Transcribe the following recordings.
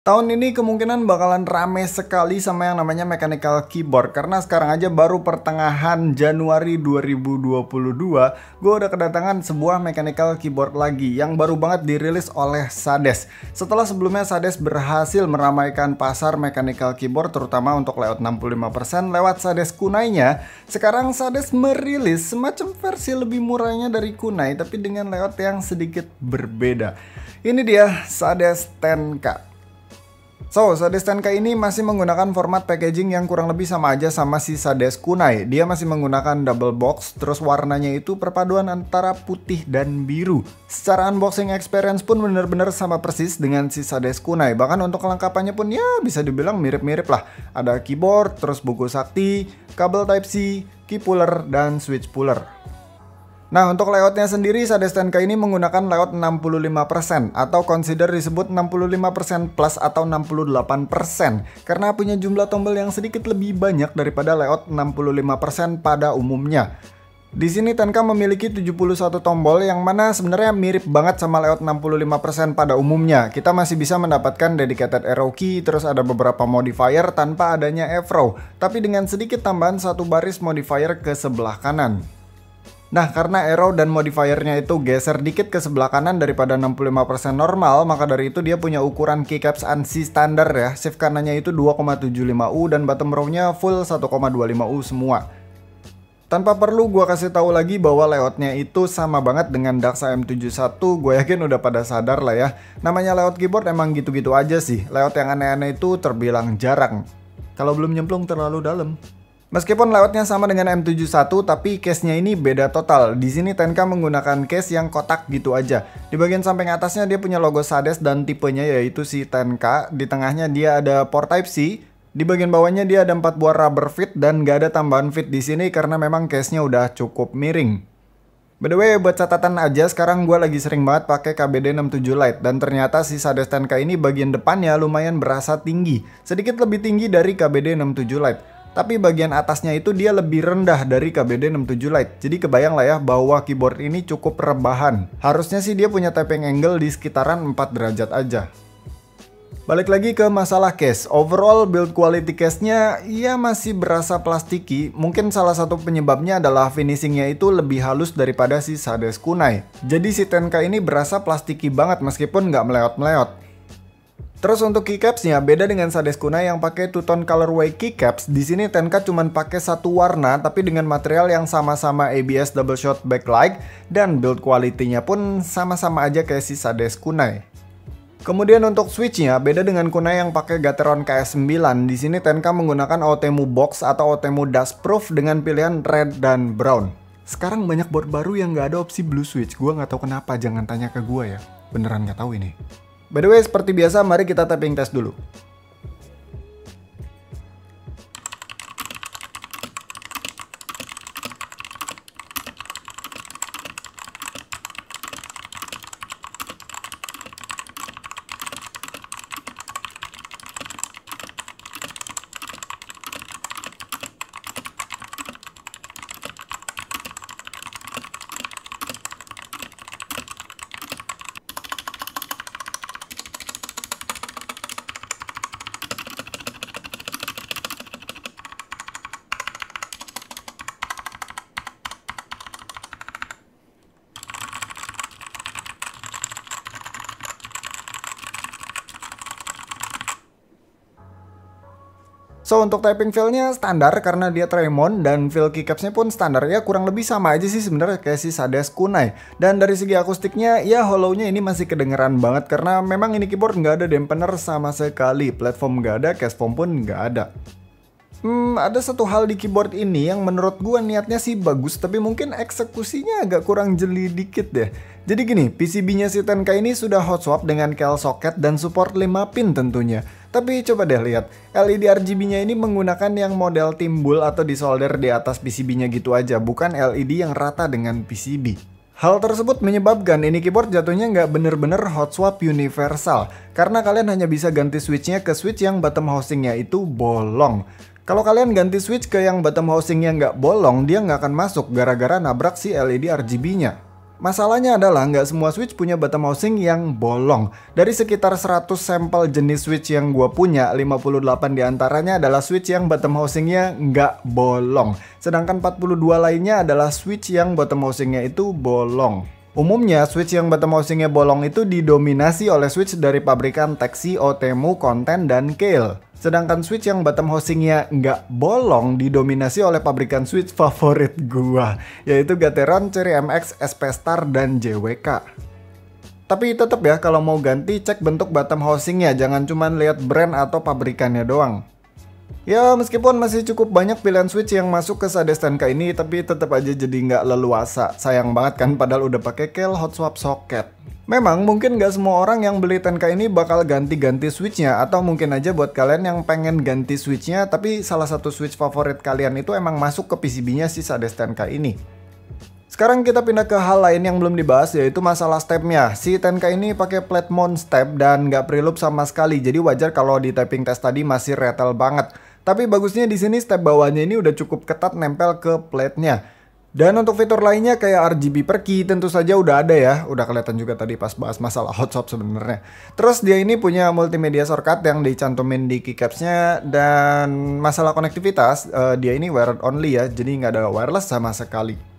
Tahun ini kemungkinan bakalan rame sekali sama yang namanya mechanical keyboard karena sekarang aja baru pertengahan Januari 2022 gue udah kedatangan sebuah mechanical keyboard lagi yang baru banget dirilis oleh Sades. Setelah sebelumnya Sades berhasil meramaikan pasar mechanical keyboard terutama untuk layout 65% lewat Sades Kunai-nya, sekarang Sades merilis semacam versi lebih murahnya dari Kunai tapi dengan layout yang sedikit berbeda. Ini dia Sades 10K. Sades 10K ini masih menggunakan format packaging yang kurang lebih sama aja sama si Sades Kunai. Dia masih menggunakan double box, terus warnanya itu perpaduan antara putih dan biru. Secara unboxing experience pun bener-bener sama persis dengan si Sades Kunai. Bahkan untuk kelengkapannya pun ya bisa dibilang mirip-mirip lah. Ada keyboard, terus buku sakti, kabel Type-C, key puller, dan switch puller. Nah, untuk layoutnya sendiri Sades 10K ini menggunakan layout 65% atau consider disebut 65% plus atau 68% karena punya jumlah tombol yang sedikit lebih banyak daripada layout 65% pada umumnya. Di sini 10K memiliki 71 tombol yang mana sebenarnya mirip banget sama layout 65% pada umumnya. Kita masih bisa mendapatkan dedicated arrow key, terus ada beberapa modifier tanpa adanya F-row, tapi dengan sedikit tambahan satu baris modifier ke sebelah kanan. Nah, karena arrow dan modifiernya itu geser dikit ke sebelah kanan daripada 65% normal, maka dari itu dia punya ukuran keycaps ANSI standar ya. Shift kanannya itu 2,75U dan bottom row-nya full 1,25U semua. Tanpa perlu gua kasih tahu lagi bahwa layoutnya itu sama banget dengan Daxa M71, gue yakin udah pada sadar lah ya. Namanya layout keyboard emang gitu-gitu aja sih, layout yang aneh-aneh itu terbilang jarang. Kalau belum nyemplung terlalu dalam. Meskipun layoutnya sama dengan M71, tapi case-nya ini beda total. Di sini 10K menggunakan case yang kotak gitu aja. Di bagian samping atasnya dia punya logo Sades dan tipenya yaitu si 10K. Di tengahnya dia ada port Type-C. Di bagian bawahnya dia ada 4 buah rubber feet dan gak ada tambahan feet di sini karena memang case-nya udah cukup miring. By the way, buat catatan aja, sekarang gue lagi sering banget pakai KBD 67 Lite dan ternyata si Sades 10K ini bagian depannya lumayan berasa tinggi, sedikit lebih tinggi dari KBD 67 Lite. Tapi bagian atasnya itu dia lebih rendah dari KBD 67 Lite. Jadi kebayang lah ya bahwa keyboard ini cukup rebahan. Harusnya sih dia punya tapping angle di sekitaran 4 derajat aja. Balik lagi ke masalah case. Overall build quality case-nya ya masih berasa plastiki. Mungkin salah satu penyebabnya adalah finishingnya itu lebih halus daripada si Sades Kunai. Jadi si 10K ini berasa plastiki banget meskipun nggak meleot-meleot. Terus untuk keycapsnya beda dengan Sades Kunai yang pakai two-tone colorway keycaps. Di sini 10K cuma pakai satu warna tapi dengan material yang sama-sama ABS double shot backlight dan build quality-nya pun sama-sama aja kayak si Sades Kunai. Kemudian untuk switch-nya beda dengan Kunai yang pakai Gateron KS9. Di sini 10K menggunakan OTEMU box atau OTEMU dust proof dengan pilihan red dan brown. Sekarang banyak board baru yang nggak ada opsi blue switch. Gua nggak tahu kenapa, jangan tanya ke gua ya. Beneran nggak tahu ini. By the way, seperti biasa, mari kita tapping test dulu. So untuk typing feel-nya standar karena dia Tremon dan feel keycapsnya pun standar ya, kurang lebih sama aja sih sebenarnya kayak si Sades Kunai. Dan dari segi akustiknya ya hollow-nya ini masih kedengeran banget karena memang ini keyboard nggak ada dampener sama sekali, platform nggak ada, case foam pun nggak ada. Ada satu hal di keyboard ini yang menurut gua niatnya sih bagus tapi mungkin eksekusinya agak kurang jeli dikit deh. Jadi gini, PCB-nya si 10K ini sudah hot swap dengan kel socket dan support 5 pin tentunya. Tapi coba deh lihat, LED RGB-nya ini menggunakan yang model timbul atau disolder di atas PCB-nya gitu aja, bukan LED yang rata dengan PCB. Hal tersebut menyebabkan ini keyboard jatuhnya nggak bener-bener hot swap universal, karena kalian hanya bisa ganti switch-nya ke switch yang bottom housing-nya itu bolong. Kalau kalian ganti switch ke yang bottom housing-nya nggak bolong, dia nggak akan masuk gara-gara nabrak si LED RGB-nya. Masalahnya adalah nggak semua switch punya bottom housing yang bolong. Dari sekitar 100 sampel jenis switch yang gue punya, 58 diantaranya adalah switch yang bottom housingnya nggak bolong. Sedangkan 42 lainnya adalah switch yang bottom housingnya itu bolong. Umumnya switch yang bottom housingnya bolong itu didominasi oleh switch dari pabrikan Texi, Otemu, Content, dan Keil. Sedangkan switch yang bottom housingnya nggak bolong didominasi oleh pabrikan switch favorit gua, yaitu Gateron, Cherry MX, SP Star, dan JWK. Tapi tetap ya, kalau mau ganti cek bentuk bottom housingnya, jangan cuma lihat brand atau pabrikannya doang. Ya meskipun masih cukup banyak pilihan switch yang masuk ke SADE-STNK ini, tapi tetap aja jadi nggak leluasa. Sayang banget kan, padahal udah pakai Keil hot swap socket. Memang mungkin nggak semua orang yang beli TNK ini bakal ganti-ganti switchnya, atau mungkin aja buat kalian yang pengen ganti switchnya tapi salah satu switch favorit kalian itu emang masuk ke PCB-nya si SADE-STNK ini. Sekarang kita pindah ke hal lain yang belum dibahas, yaitu masalah stepnya. Si TNK ini pakai plate mount step dan nggak preloop sama sekali, jadi wajar kalau di typing test tadi masih rattle banget. Tapi bagusnya di sini step bawahnya ini udah cukup ketat nempel ke plate-nya. Dan untuk fitur lainnya kayak RGB per key tentu saja udah ada ya. Udah kelihatan juga tadi pas bahas masalah hot swap sebenarnya. Terus dia ini punya multimedia shortcut yang dicantumin di keycaps-nya. Dan masalah konektivitas, dia ini wired only ya. Jadi nggak ada wireless sama sekali.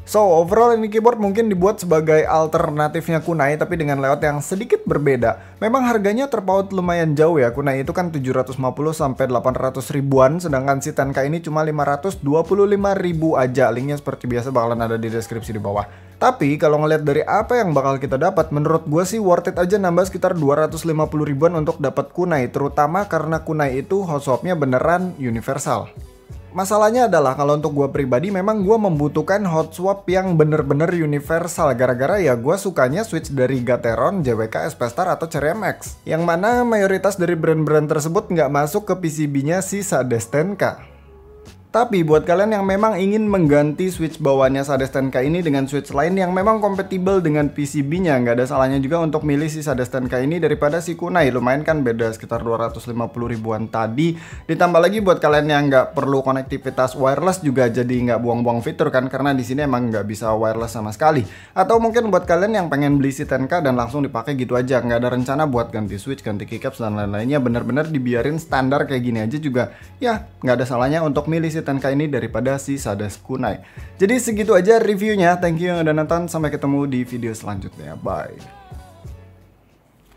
So, overall ini keyboard mungkin dibuat sebagai alternatifnya kunai tapi dengan layout yang sedikit berbeda. Memang harganya terpaut lumayan jauh ya. Kunai itu kan 750 sampai 800 ribuan, sedangkan si TNK ini cuma 525 ribu aja. Linknya seperti biasa bakalan ada di deskripsi di bawah. Tapi kalau ngeliat dari apa yang bakal kita dapat, menurut gue sih worth it aja nambah sekitar 250 ribuan untuk dapat kunai, terutama karena kunai itu hot swapnya beneran universal. Masalahnya adalah kalau untuk gue pribadi memang gue membutuhkan hot swap yang bener-bener universal, gara-gara ya gue sukanya switch dari Gateron, JWK, SP Star, atau Cherry MX, yang mana mayoritas dari brand-brand tersebut nggak masuk ke PCB-nya si SADE-STNK. Tapi buat kalian yang memang ingin mengganti switch bawahnya SADE-STNK ini dengan switch lain yang memang kompatibel dengan PCB-nya, nggak ada salahnya juga untuk milih si SADE-STNK ini daripada si kunai. Lumayan kan beda sekitar 250 ribuan tadi. Ditambah lagi buat kalian yang nggak perlu konektivitas wireless juga jadi nggak buang-buang fitur kan, karena di sini emang nggak bisa wireless sama sekali. Atau mungkin buat kalian yang pengen beli si TNK dan langsung dipakai gitu aja, nggak ada rencana buat ganti switch, ganti keycaps dan lain-lainnya, bener-bener dibiarin standar kayak gini aja juga, ya nggak ada salahnya untuk milih si TNK ini daripada si SADE kunai. Jadi segitu aja reviewnya. Thank you yang udah nonton. Sampai ketemu di video selanjutnya. Bye.